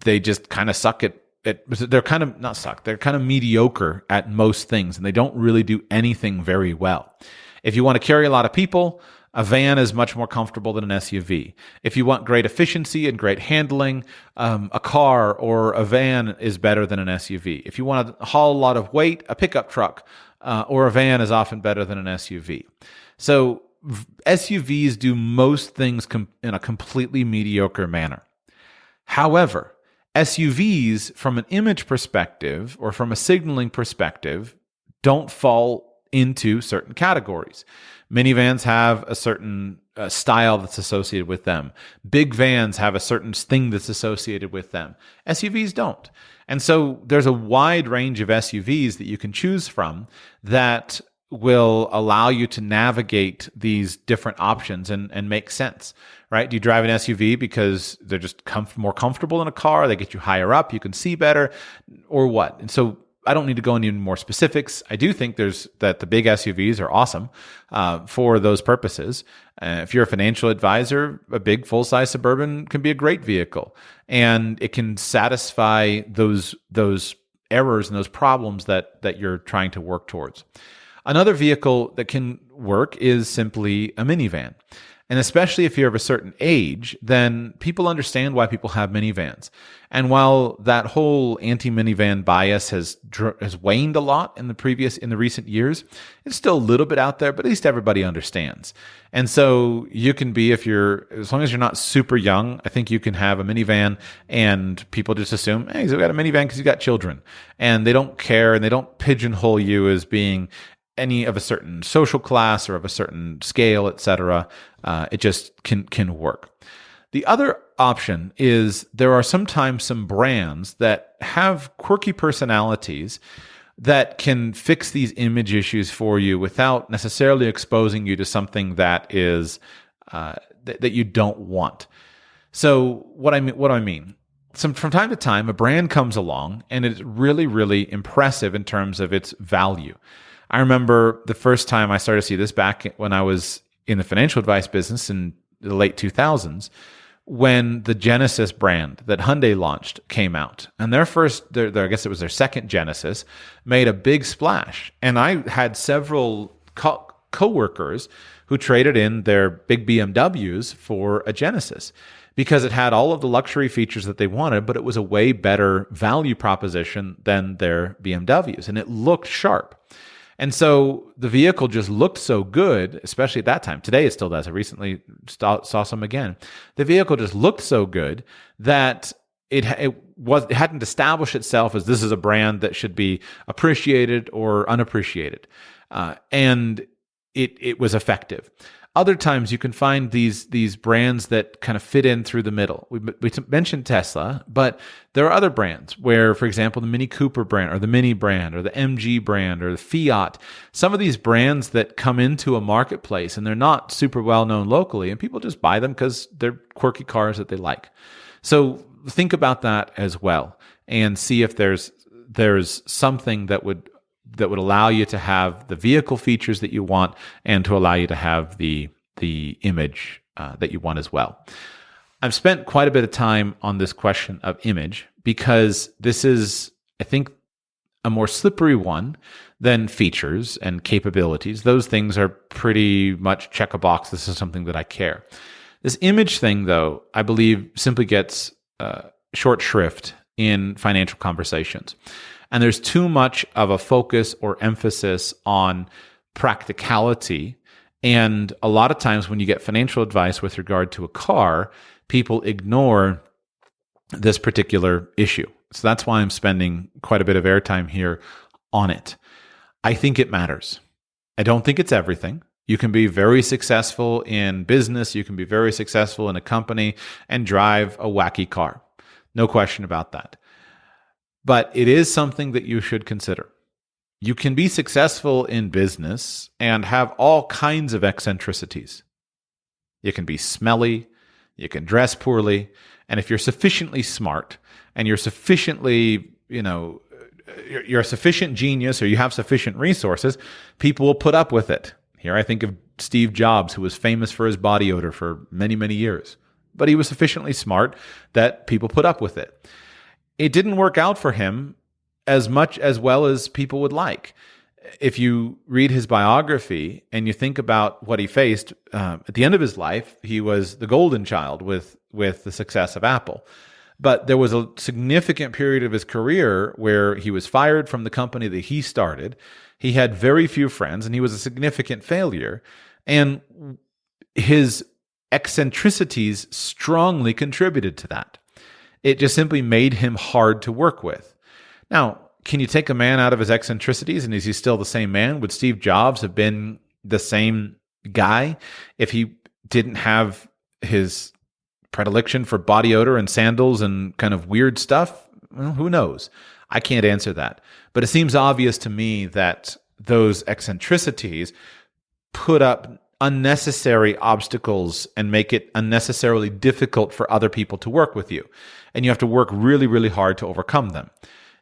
They just kind of suck they're kind of not suck, they're kind of mediocre at most things, and they don't really do anything very well. If you want to carry a lot of people, A van is much more comfortable than an SUV. If you want great efficiency and great handling, a car or a van is better than an SUV. If you want to haul a lot of weight, a pickup truck or a van is often better than an SUV. So SUVs do most things in a completely mediocre manner. However, SUVs, from an image perspective or from a signaling perspective, don't fall into certain categories. Minivans have a certain style that's associated with them. Big vans have a certain thing that's associated with them. SUVs don't. And so there's a wide range of SUVs that you can choose from that will allow you to navigate these different options and make sense, right? Do you drive an SUV because they're just more comfortable in a car? They get you higher up, you can see better, or what? And so I don't need to go into any more specifics. I do think that the big SUVs are awesome for those purposes. If you're a financial advisor, a big full-size Suburban can be a great vehicle, and it can satisfy those errors and those problems that you're trying to work towards. Another vehicle that can work is simply a minivan. And especially if you're of a certain age, then people understand why people have minivans. And while that whole anti-minivan bias has waned a lot in the recent years, it's still a little bit out there, but at least everybody understands. And so you can be, as long as you're not super young, I think you can have a minivan and people just assume, hey, he's got a minivan because he's got children. And they don't care and they don't pigeonhole you as being any of a certain social class or of a certain scale, etc. It just can work. The other option is there are sometimes some brands that have quirky personalities that can fix these image issues for you without necessarily exposing you to something that is that you don't want. So what I mean. From time to time, a brand comes along and it's really, really impressive in terms of its value. I remember the first time I started to see this back when I was in the financial advice business in the late 2000s, when the Genesis brand that Hyundai launched came out. And I guess it was their second Genesis, made a big splash. And I had several coworkers who traded in their big BMWs for a Genesis because it had all of the luxury features that they wanted, but it was a way better value proposition than their BMWs. And it looked sharp. And so the vehicle just looked so good, especially at that time. Today it still does. I recently saw some again. The vehicle just looked so good that it hadn't established itself as this is a brand that should be appreciated or unappreciated. And it was effective. Other times you can find these brands that kind of fit in through the middle. We mentioned Tesla, but there are other brands where, for example, the Mini Cooper brand or the Mini brand or the MG brand or the Fiat, some of these brands that come into a marketplace and they're not super well known locally and people just buy them because they're quirky cars that they like. So think about that as well and see if there's something that would allow you to have the vehicle features that you want and to allow you to have the image that you want as well. I've spent quite a bit of time on this question of image because this is, I think, a more slippery one than features and capabilities. Those things are pretty much check a box. This is something that I care. This image thing, though, I believe simply gets short shrift in financial conversations. And there's too much of a focus or emphasis on practicality. And a lot of times when you get financial advice with regard to a car, people ignore this particular issue. So that's why I'm spending quite a bit of airtime here on it. I think it matters. I don't think it's everything. You can be very successful in business. You can be very successful in a company and drive a wacky car. No question about that. But it is something that you should consider. You can be successful in business and have all kinds of eccentricities. You can be smelly, you can dress poorly, and if you're sufficiently smart and you're sufficiently, you're a sufficient genius or you have sufficient resources, people will put up with it. Here I think of Steve Jobs, who was famous for his body odor for many, many years. But he was sufficiently smart that people put up with it. It didn't work out for him as well as people would like. if you read his biography and you think about what he faced at the end of his life, he was the golden child with the success of Apple. But there was a significant period of his career where he was fired from the company that he started. He had very few friends, and he was a significant failure. And his eccentricities strongly contributed to that. It just simply made him hard to work with. Now, can you take a man out of his eccentricities and is he still the same man? Would Steve Jobs have been the same guy if he didn't have his predilection for body odor and sandals and kind of weird stuff? Well, who knows? I can't answer that. But it seems obvious to me that those eccentricities put up unnecessary obstacles and make it unnecessarily difficult for other people to work with you. And you have to work really, really hard to overcome them.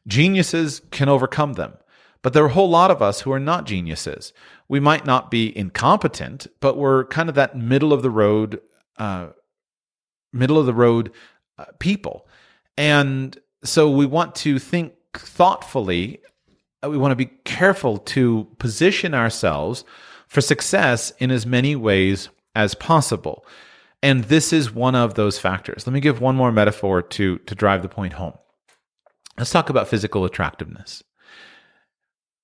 Geniuses can overcome them, but there are a whole lot of us who are not geniuses. We might not be incompetent, but we're kind of that middle of the road people. And so we want to think thoughtfully. We want to be careful to position ourselves for success in as many ways as possible. And this is one of those factors. Let me give one more metaphor to drive the point home. Let's talk about physical attractiveness.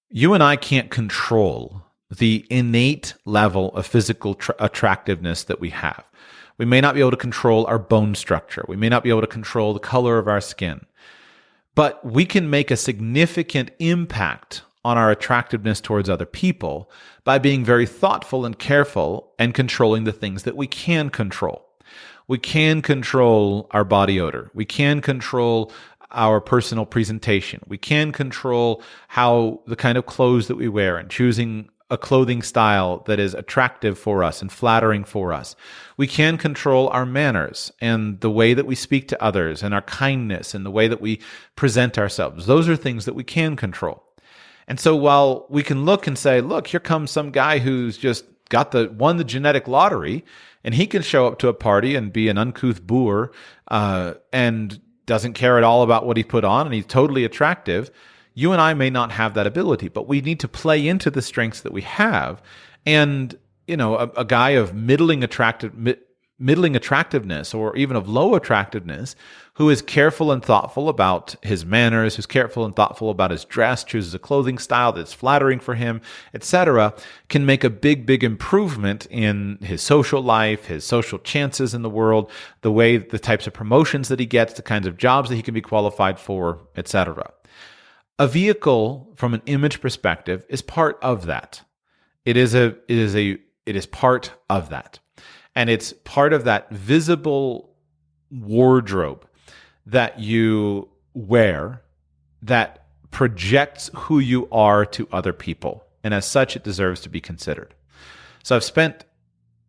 You and I can't control the innate level of physical attractiveness that we have. We may not be able to control our bone structure. We may not be able to control the color of our skin. But we can make a significant impact on our attractiveness towards other people by being very thoughtful and careful and controlling the things that we can control. We can control our body odor. We can control our personal presentation. We can control how the kind of clothes that we wear and choosing a clothing style that is attractive for us and flattering for us. We can control our manners and the way that we speak to others and our kindness and the way that we present ourselves. Those are things that we can control. And so while we can look and say, look, here comes some guy who's just won the genetic lottery, and he can show up to a party and be an uncouth boor and doesn't care at all about what he put on, and he's totally attractive. You and I may not have that ability, but we need to play into the strengths that we have. And, a guy of middling attractiveness or even of low attractiveness who is careful and thoughtful about his manners, who's careful and thoughtful about his dress, chooses a clothing style that's flattering for him, etc., can make a big, big improvement in his social life, his social chances in the world, the types of promotions that he gets, the kinds of jobs that he can be qualified for, etc. A vehicle, from an image perspective, is part of that. It is part of that. And it's part of that visible wardrobe that you wear that projects who you are to other people. And as such, it deserves to be considered. So I've spent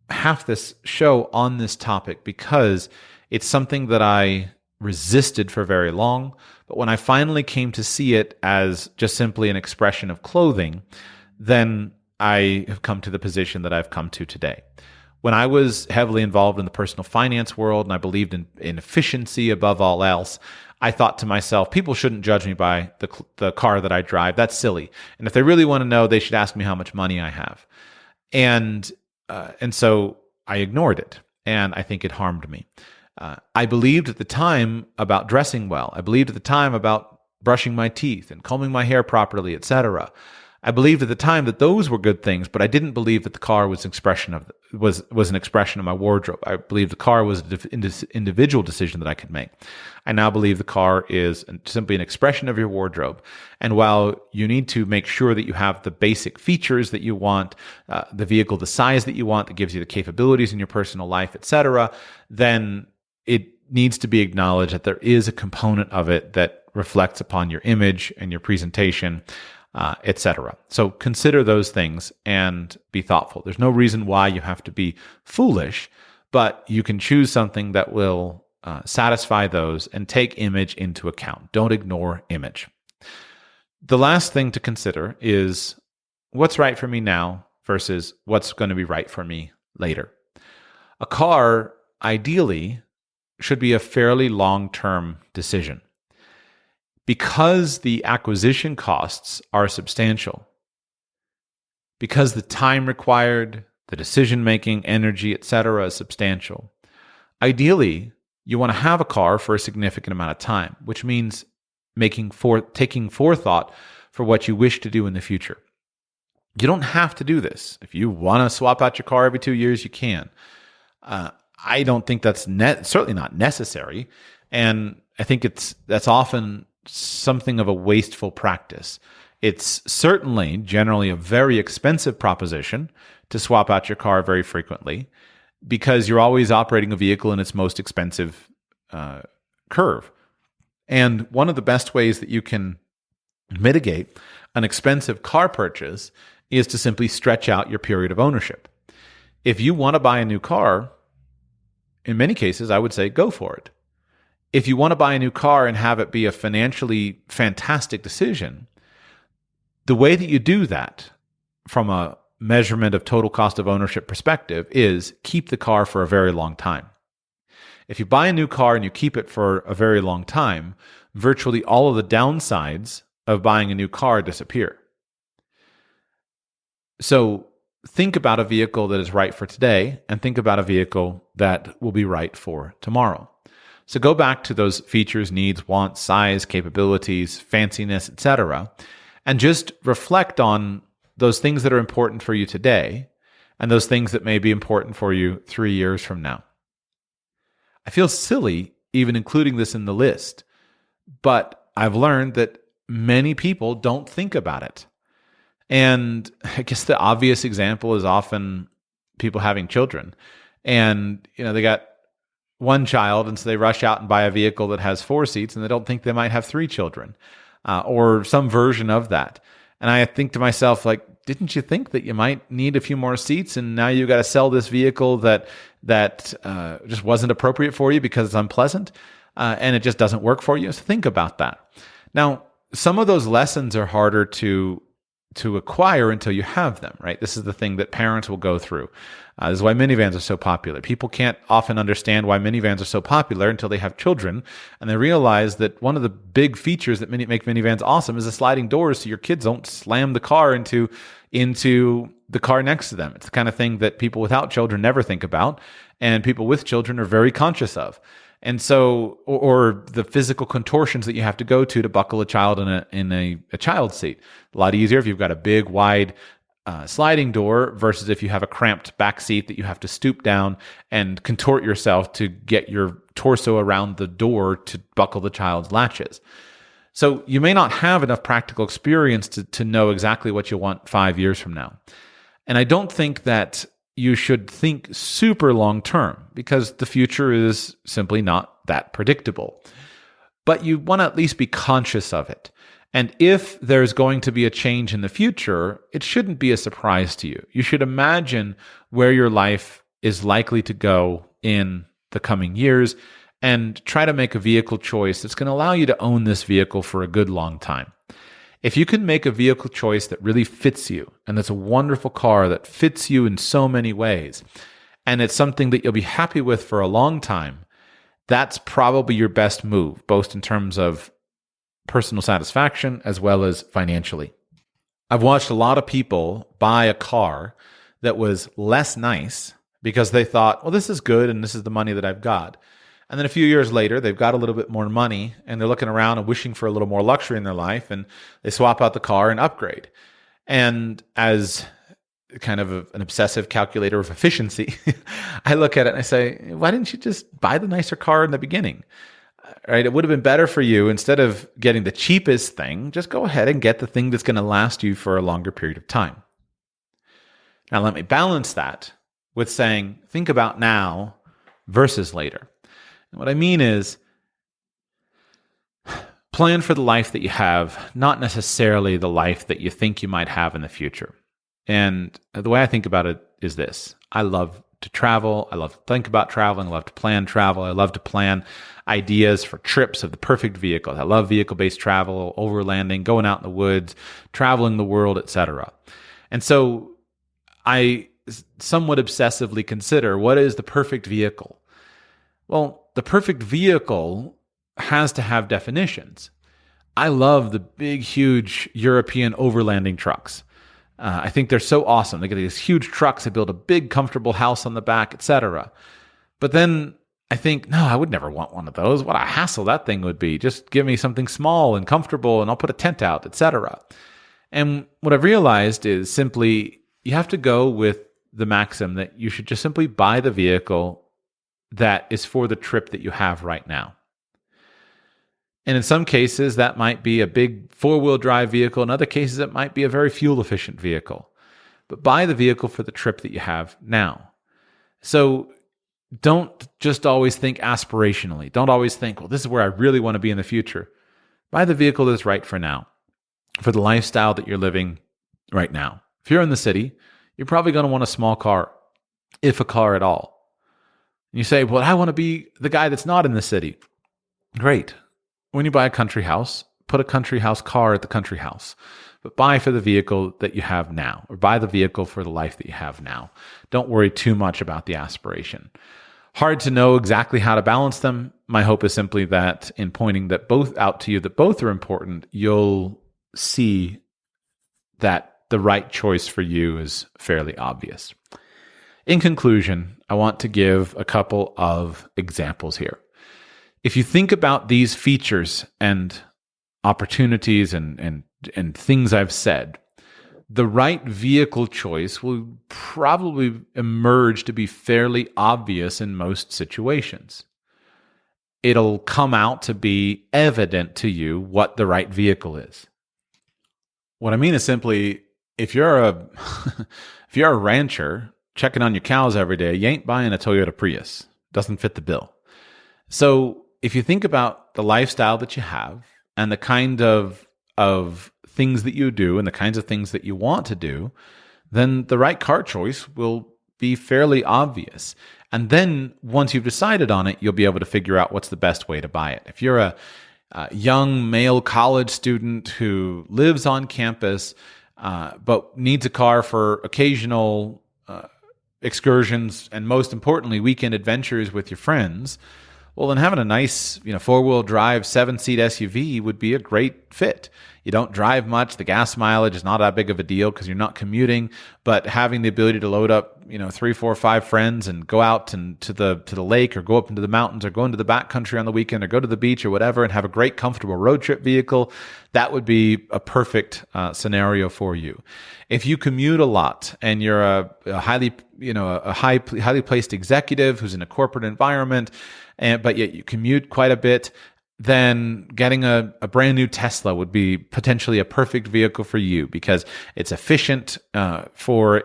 half this show on this topic because it's something that I resisted for very long. But when I finally came to see it as just simply an expression of clothing, then I have come to the position that I've come to today. When I was heavily involved in the personal finance world and I believed in efficiency above all else, I thought to myself, people shouldn't judge me by the car that I drive. That's silly. And if they really want to know, they should ask me how much money I have. And so I ignored it, and I think it harmed me. I believed at the time about dressing well. I believed at the time about brushing my teeth and combing my hair properly, etc. I believed at the time that those were good things, but I didn't believe that the car was an expression of my wardrobe. I believed the car was an individual decision that I could make. I now believe the car is simply an expression of your wardrobe. And while you need to make sure that you have the basic features that you want, the vehicle, the size that you want, that gives you the capabilities in your personal life, etc., then it needs to be acknowledged that there is a component of it that reflects upon your image and your presentation, etc. So consider those things and be thoughtful. There's no reason why you have to be foolish, but you can choose something that will satisfy those and take image into account. Don't ignore image. The last thing to consider is what's right for me now versus what's going to be right for me later. A car, ideally, should be a fairly long-term decision. Because the acquisition costs are substantial, because the time required, the decision-making, energy, etc. is substantial. Ideally, you want to have a car for a significant amount of time, which means taking forethought for what you wish to do in the future. You don't have to do this. If you want to swap out your car every 2 years, you can. I don't think that's certainly not necessary, and I think that's often something of a wasteful practice. It's certainly generally a very expensive proposition to swap out your car very frequently because you're always operating a vehicle in its most expensive curve. And one of the best ways that you can mitigate an expensive car purchase is to simply stretch out your period of ownership. If you want to buy a new car, in many cases, I would say go for it. If you want to buy a new car and have it be a financially fantastic decision, the way that you do that from a measurement of total cost of ownership perspective is keep the car for a very long time. If you buy a new car and you keep it for a very long time, virtually all of the downsides of buying a new car disappear. So think about a vehicle that is right for today and think about a vehicle that will be right for tomorrow. So go back to those features, needs, wants, size, capabilities, fanciness, etc., and just reflect on those things that are important for you today and those things that may be important for you 3 years from now. I feel silly even including this in the list, but I've learned that many people don't think about it. And I guess the obvious example is often people having children. And, they got one child, and so they rush out and buy a vehicle that has 4 seats, and they don't think they might have 3 children or some version of that. And I think to myself, like, didn't you think that you might need a few more seats, and now you got to sell this vehicle that just wasn't appropriate for you because it's unpleasant and it just doesn't work for you? So think about that. Now, some of those lessons are harder to acquire until you have them, right? This is the thing that parents will go through. This is why minivans are so popular. People can't often understand why minivans are so popular until they have children, and they realize that one of the big features that make minivans awesome is the sliding doors, so your kids don't slam the car into the car next to them. It's the kind of thing that people without children never think about, and people with children are very conscious of. And so, or the physical contortions that you have to go to buckle a child in a child seat. A lot easier if you've got a big, wide sliding door versus if you have a cramped back seat that you have to stoop down and contort yourself to get your torso around the door to buckle the child's latches. So you may not have enough practical experience to know exactly what you want 5 years from now. And I don't think that you should think super long term because the future is simply not that predictable. But you want to at least be conscious of it. And if there's going to be a change in the future, it shouldn't be a surprise to you. You should imagine where your life is likely to go in the coming years and try to make a vehicle choice that's going to allow you to own this vehicle for a good long time. If you can make a vehicle choice that really fits you, and that's a wonderful car that fits you in so many ways, and it's something that you'll be happy with for a long time, that's probably your best move, both in terms of personal satisfaction as well as financially. I've watched a lot of people buy a car that was less nice because they thought, well, this is good and this is the money that I've got. And then a few years later, they've got a little bit more money and they're looking around and wishing for a little more luxury in their life, and they swap out the car and upgrade. And as kind of an obsessive calculator of efficiency, I look at it and I say, why didn't you just buy the nicer car in the beginning? Right? It would have been better for you, instead of getting the cheapest thing, just go ahead and get the thing that's going to last you for a longer period of time. Now, let me balance that with saying, think about now versus later. And what I mean is, plan for the life that you have, not necessarily the life that you think you might have in the future. And the way I think about it is this. I love to travel. I love to think about traveling. I love to plan travel. I love to plan ideas for trips of the perfect vehicle. I love vehicle-based travel, overlanding, going out in the woods, traveling the world, etc. And so I somewhat obsessively consider, what is the perfect vehicle? Well, the perfect vehicle has to have definitions. I love the big, huge European overlanding trucks. I think they're so awesome. They get these huge trucks. They build a big, comfortable house on the back, etc. But then I think, no, I would never want one of those. What a hassle that thing would be. Just give me something small and comfortable, and I'll put a tent out, etc. And what I've realized is simply you have to go with the maxim that you should just simply buy the vehicle that is for the trip that you have right now. And in some cases, that might be a big four-wheel drive vehicle. In other cases, it might be a very fuel-efficient vehicle. But buy the vehicle for the trip that you have now. So don't just always think aspirationally. Don't always think, well, this is where I really want to be in the future. Buy the vehicle that's right for now, for the lifestyle that you're living right now. If you're in the city, you're probably going to want a small car, if a car at all. And you say, well, I want to be the guy that's not in the city. Great. When you buy a country house, put a country house car at the country house. But buy for the vehicle that you have now, or buy the vehicle for the life that you have now. Don't worry too much about the aspiration. Hard to know exactly how to balance them. My hope is simply that in pointing that both out to you, that both are important, you'll see that the right choice for you is fairly obvious. In conclusion, I want to give a couple of examples here. If you think about these features and opportunities and things I've said, the right vehicle choice will probably emerge to be fairly obvious in most situations. It'll come out to be evident to you what the right vehicle is. What I mean is simply, if you're a rancher checking on your cows every day, you ain't buying a Toyota Prius. Doesn't fit the bill. So if you think about the lifestyle that you have and the kind of things that you do and the kinds of things that you want to do, then the right car choice will be fairly obvious. And then once you've decided on it, you'll be able to figure out what's the best way to buy it. If you're a young male college student who lives on campus but needs a car for occasional excursions and most importantly, weekend adventures with your friends, well, then having a nice, four-wheel drive, 7-seat SUV would be a great fit. You don't drive much. The gas mileage is not that big of a deal because you're not commuting, but having the ability to load up, 3, 4, 5 friends and go out and to the lake or go up into the mountains or go into the backcountry on the weekend or go to the beach or whatever and have a great, comfortable road trip vehicle, that would be a perfect scenario for you. If you commute a lot and you're a highly placed executive who's in a corporate environment, but yet you commute quite a bit, then getting a brand new Tesla would be potentially a perfect vehicle for you because it's efficient for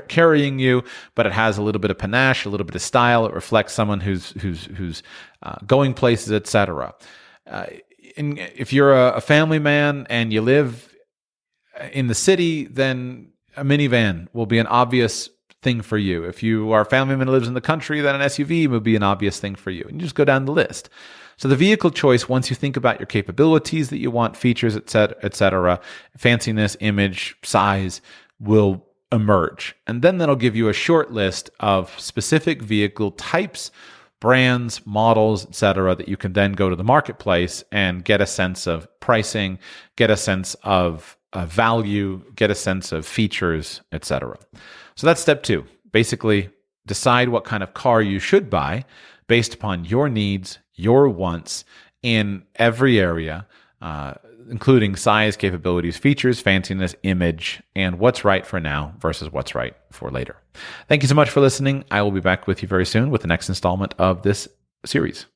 carrying you, but it has a little bit of panache, a little bit of style. It reflects someone who's going places, etc. And if you're a family man and you live in the city, then a minivan will be an obvious thing for you. If you are a family man who lives in the country, then an SUV would be an obvious thing for you. And you just go down the list. So the vehicle choice, once you think about your capabilities that you want, features, etc., fanciness, image, size, will emerge. And then that'll give you a short list of specific vehicle types, brands, models, etc., that you can then go to the marketplace and get a sense of pricing, get a sense of value, get a sense of features, etc. So that's step 2. Basically, decide what kind of car you should buy based upon your needs, your wants in every area, including size, capabilities, features, fanciness, image, and what's right for now versus what's right for later. Thank you so much for listening. I will be back with you very soon with the next installment of this series.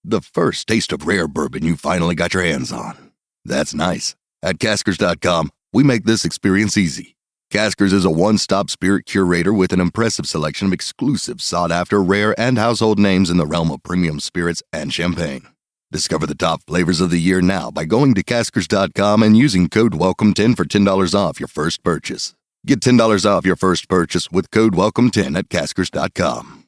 The first taste of rare bourbon you finally got your hands on. That's nice. At Caskers.com, we make this experience easy. Caskers is a one-stop spirit curator with an impressive selection of exclusive, sought-after, rare, and household names in the realm of premium spirits and champagne. Discover the top flavors of the year now by going to Caskers.com and using code WELCOME10 for $10 off your first purchase. Get $10 off your first purchase with code WELCOME10 at Caskers.com.